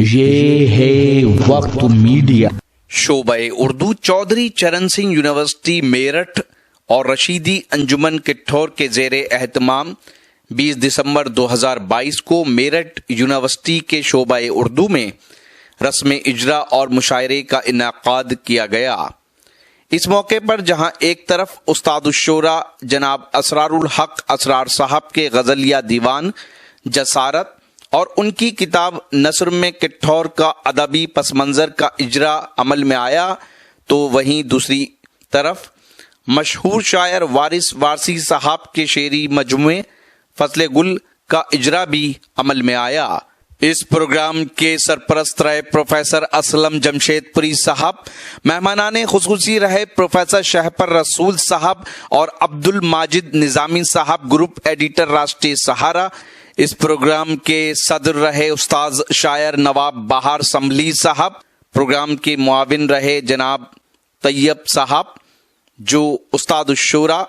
ये है वक्त मीडिया। शोबे उर्दू चौधरी चरण सिंह यूनिवर्सिटी मेरठ और रशीदी अंजुमन किट्ठौर के जेरे एहतमाम 20 दिसंबर 2022 को मेरठ यूनिवर्सिटी के शोबे उर्दू में रस्म इजरा और मुशायरे का इनेकाद किया गया। इस मौके पर जहां एक तरफ उस्तादुश्शोरा जनाब असरारुल हक असरार साहब के गजलिया दीवान जसारत और उनकी किताब नस्र में किट्ठौर का अदबी पस मंजर का इजरा अमल में आया, तो वहीं दूसरी तरफ मशहूर शायर वारिस वारसी साहब के शेरी मजमुए फसले गुल का इजरा भी अमल में आया। इस प्रोग्राम के सरपरस्त रहे प्रोफेसर असलम जमशेदपुरी साहब, मेहमानाने खुसूसी रहे प्रोफेसर शहपर रसूल साहब और अब्दुल माजिद निजामी साहब, ग्रुप एडिटर राष्ट्रीय सहारा। इस प्रोग्राम के सदर रहे उस्ताद शायर नवाब बहार संभली साहब। प्रोग्राम के मुआविन रहे जनाब तैयब साहब, जो उस्तादुश्शोरा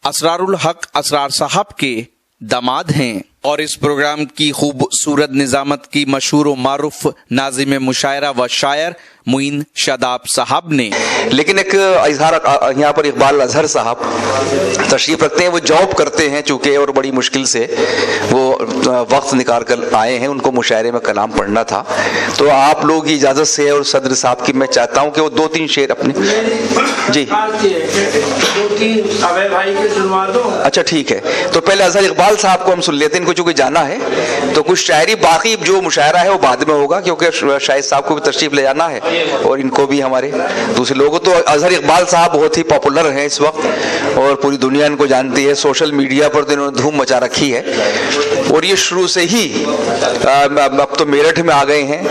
असरारुल हक असरार साहब के दामाद हैं। और इस प्रोग्राम की खूबसूरत निजामत की मशहूर व मारूफ नाजिम मुशायरा व शायर मुइन शादाब साहब ने। लेकिन एक इजहार यहाँ पर इकबाल अजहर साहब तशरीफ रखते हैं। वो जॉब करते हैं चूंकि, और बड़ी मुश्किल से वो वक्त निकाल कर आए हैं। उनको मुशायरे में कलाम पढ़ना था, तो आप लोग की इजाज़त से और सदर साहब की मैं चाहता हूँ कि वो 2-3 शेर अपने जी अच्छा ठीक है। तो पहले अजहर इकबाल साहब को हम सुन लेते हैं, इनको चूंकि जाना है तो कुछ शायरी, बाकी जो मुशायरा है वो बाद में होगा क्योंकि शाहिद साहब को भी तशरीफ ले जाना है और इनको भी, हमारे दूसरे लोगों। तो अजहर इकबाल साहब बहुत ही पॉपुलर हैं इस वक्त और पूरी दुनिया इनको जानती है। सोशल मीडिया पर तो इन्होंने धूम मचा रखी है और ये शुरू से ही अब तो मेरठ में आ गए हैं,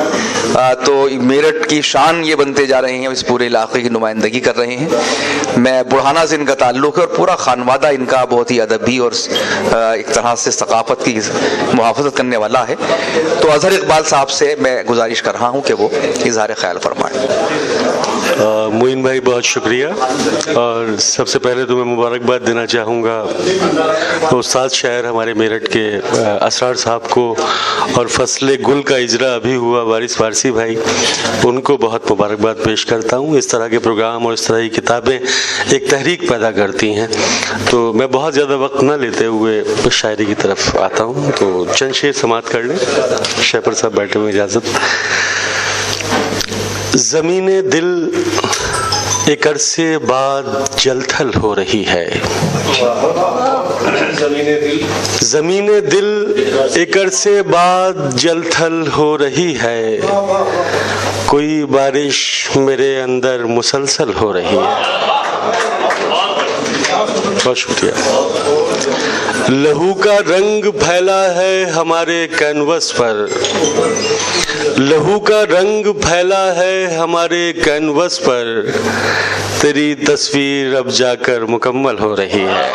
तो मेरठ की शान ये बनते जा रहे हैं, इस पूरे इलाके की नुमाइंदगी कर रहे हैं। मैं बुढ़ाना से इनका ताल्लुक है और पूरा खानवादा इनका बहुत ही अदबी और एक तरह से सकाफत की मुहाफ़ज़त करने वाला है। तो अजहर इकबाल साहब से मैं गुजारिश कर रहा हूँ कि वो इज़हार ख्याल फरमाएं। मुइन भाई बहुत शुक्रिया। और सबसे पहले तो मैं मुबारकबाद देना चाहूँगा उस्ताद शायर हमारे मेरठ के असरार साहब को, और फसले गुल का इजरा अभी हुआ वारिस वारसी भाई, उनको बहुत मुबारकबाद पेश करता हूँ। इस तरह के प्रोग्राम और इस तरह की किताबें एक तहरीक पैदा करती हैं। तो मैं बहुत ज़्यादा वक्त न लेते हुए शायरी की तरफ आता हूँ, तो चंद शेर समात कर लें। शहपर साहब बैठे हुए, इजाज़त। ज़मीने दिल एक अरसे बाद जलथल हो रही है। ज़मीने दिल एक अरसे बाद जलथल हो रही है। कोई बारिश मेरे अंदर मुसलसल हो रही है। बहुत शुक्रिया। लहू का रंग फैला है हमारे कैनवस पर। लहू का रंग फैला है हमारे कैनवस पर। तेरी तस्वीर अब जाकर मुकम्मल हो रही है।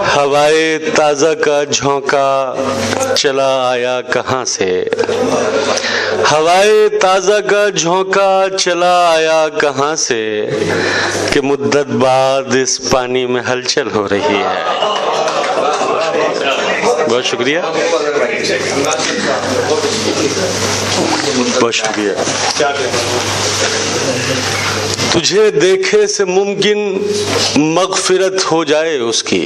हवाए ताज़ा का झोंका चला आया कहाँ से। हवाए ताज़ा का झोंका चला आया कहाँ से, कि मुद्दत बाद इस पानी में हलचल हो रही है। बहुत शुक्रिया, बहुत शुक्रिया। तुझे देखे से मुमकिन मगफिरत हो जाए उसकी।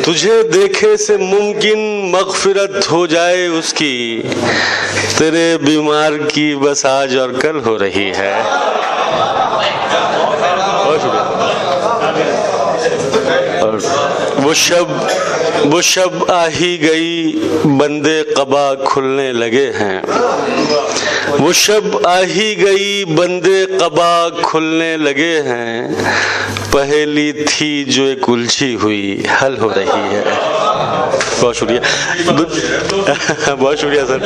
तुझे देखे से मुमकिन मगफिरत हो जाए उसकी। तेरे बीमार की बस आज और कल हो रही है। और वो शब आ ही गई, बंदे कबा खुलने लगे हैं। वो शब आ ही गई, बंदे कबा खुलने लगे हैं। पहेली थी जो एक उलझी हुई हल हो रही है। बहुत शुक्रिया, बहुत शुक्रिया सर,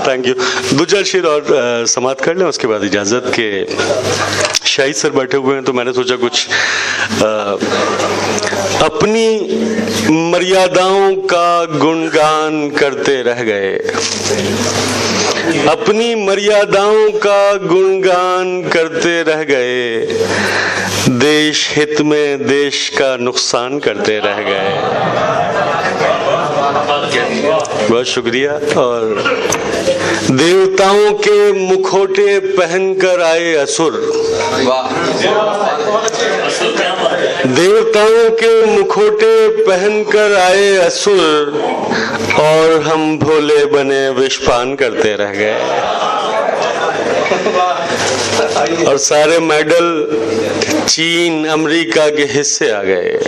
थैंक यू। दो चार शेर और समाप्त कर लें, उसके बाद इजाज़त के। शाहिद सर बैठे हुए हैं तो मैंने सोचा कुछ अपनी मर्यादाओं का गुणगान करते रह गए। अपनी मर्यादाओं का गुणगान करते रह गए। देश हित में देश का नुकसान करते रह गए। बहुत शुक्रिया। और देवताओं के मुखोटे पहनकर आए असुर, देवताओं के मुखोटे पहनकर आए असुर, और हम भोले बने विषपान करते रह गए। और सारे मेडल चीन अमेरिका के हिस्से आ गए,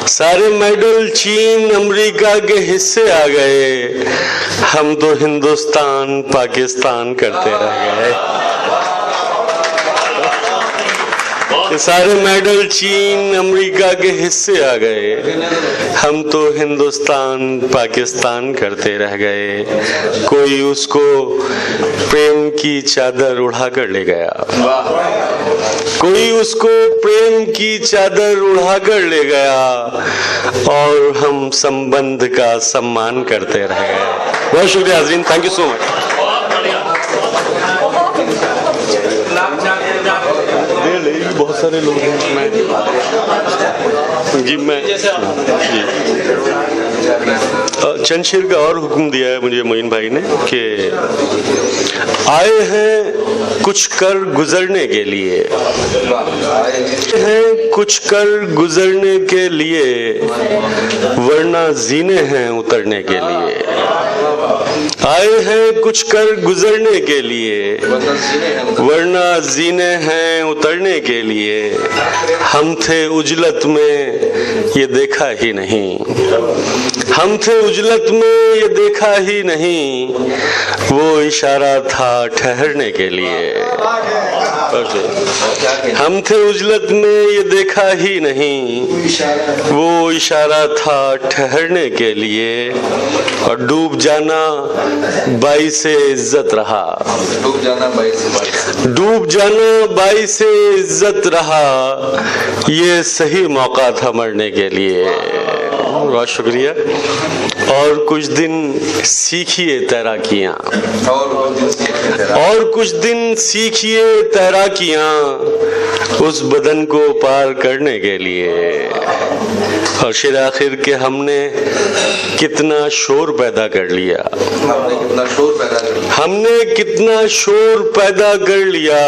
सारे मेडल चीन अमेरिका के हिस्से आ गए। हम तो हिंदुस्तान पाकिस्तान करते रह गए। सारे मेडल चीन अमेरिका के हिस्से आ गए, हम तो हिंदुस्तान पाकिस्तान करते रह गए। कोई उसको प्रेम की चादर उड़ा कर ले गया, कोई उसको प्रेम की चादर उड़ा कर ले गया, और हम संबंध का सम्मान करते रह गए। बहुत शुक्रिया हाज़रीन, थैंक यू सो मच। बहुत सारे लोग हैं, मैं जी चंद शेर का और हुक्म दिया है मुझे मोइन भाई ने कि आए हैं कुछ कर गुजरने के लिए, हैं कुछ कर गुजरने के लिए, वरना जीने हैं उतरने के लिए। आए हैं कुछ कर गुजरने के लिए, वरना जीने हैं उतरने के लिए। हम थे उजलत में ये देखा ही नहीं, हम थे उजलत में ये देखा ही नहीं, वो इशारा था ठहरने के लिए। हम थे उजलत में ये देखा ही नहीं, वो इशारा था ठहरने के लिए। और डूब जाना बाइसे इज्जत रहा, डूब जाना बाइसे इज्जत रहा, ये सही मौका था मरने के लिए। बहुत शुक्रिया। और कुछ दिन सीखिए तैराकियां, और कुछ दिन सीखिए तैराकियां, उस बदन को पार करने के लिए। और शेर आखिर के हमने कितना शोर पैदा कर लिया, हमने कितना शोर पैदा कर लिया,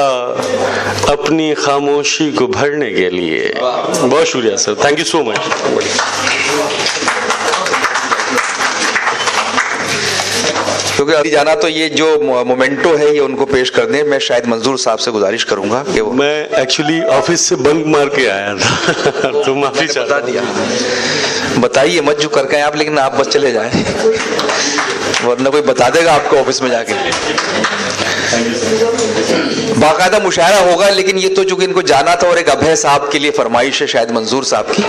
अपनी खामोशी को भरने के लिए। बहुत शुक्रिया sir, thank you so much. क्योंकि अभी जाना तो ये जो मोमेंटो है ये उनको पेश कर दें। मैं शायद मंजूर साहब से गुजारिश करूंगा कि वो, मैं एक्चुअली ऑफिस से बंक मार के आया था तो माफी चाहता दिया। बताइए मत जो करके आए आप, लेकिन आप बस चले जाएं वरना कोई बता देगा आपको ऑफिस में जाके। बाकायदा मुशायरा होगा, लेकिन ये तो चूंकि इनको जाना था और एक अभय साहब के लिए फरमाइश है शायद मंजूर साहब की।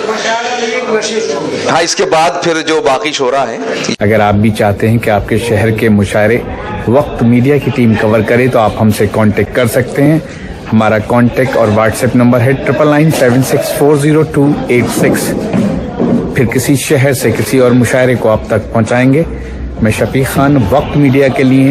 हाँ, इसके बाद फिर जो बाकी शोरा है। अगर आप भी चाहते हैं कि आपके शहर के मुशायरे वक्त मीडिया की टीम कवर करे तो आप हमसे कांटेक्ट कर सकते हैं। हमारा कांटेक्ट और व्हाट्सएप नंबर है 9997640286। फिर किसी शहर से किसी और मुशायरे को आप तक पहुंचाएंगे। मैं शफीक खान, वक्त मीडिया के लिए